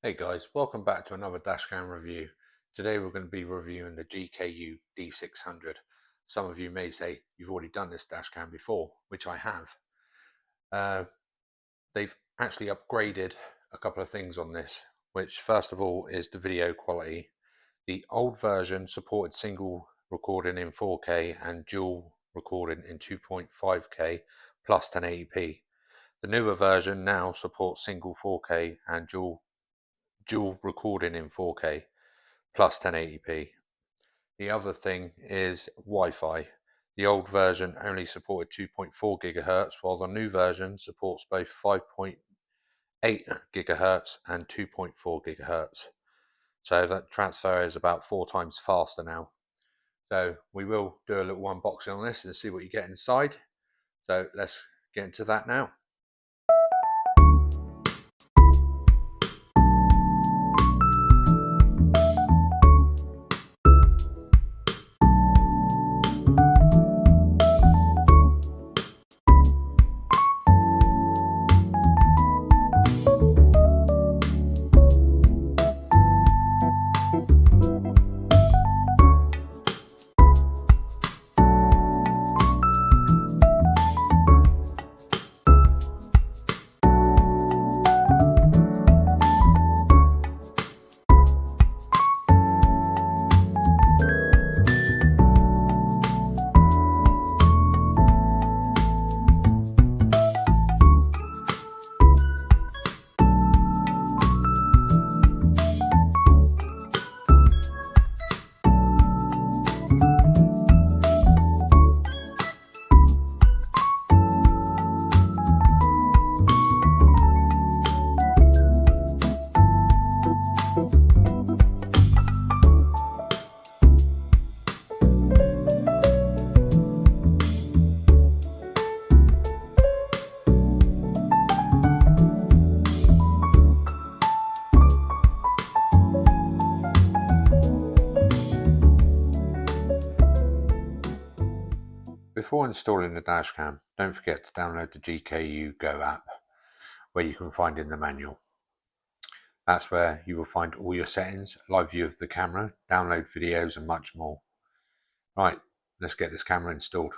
Hey guys, welcome back to another dashcam review. Today we're going to be reviewing the GKU D600. Some of you may say you've already done this dashcam before, which I have. They've actually upgraded a couple of things on this, which first of all is the video quality. The old version supported single recording in 4K and dual recording in 2.5K plus 1080p. The newer version now supports single 4K and dual recording in 4K plus 1080p. The other thing is Wi-Fi. The old version only supported 2.4 GHz, while the new version supports both 5.8 GHz and 2.4 GHz. So that transfer is about 4 times faster now. So we will do a little unboxing on this and see what you get inside. So let's get into that now. Before installing the dashcam, don't forget to download the GKU Go app, where you can find in the manual. That's where you will find all your settings, live view of the camera, download videos and much more. Right, let's get this camera installed.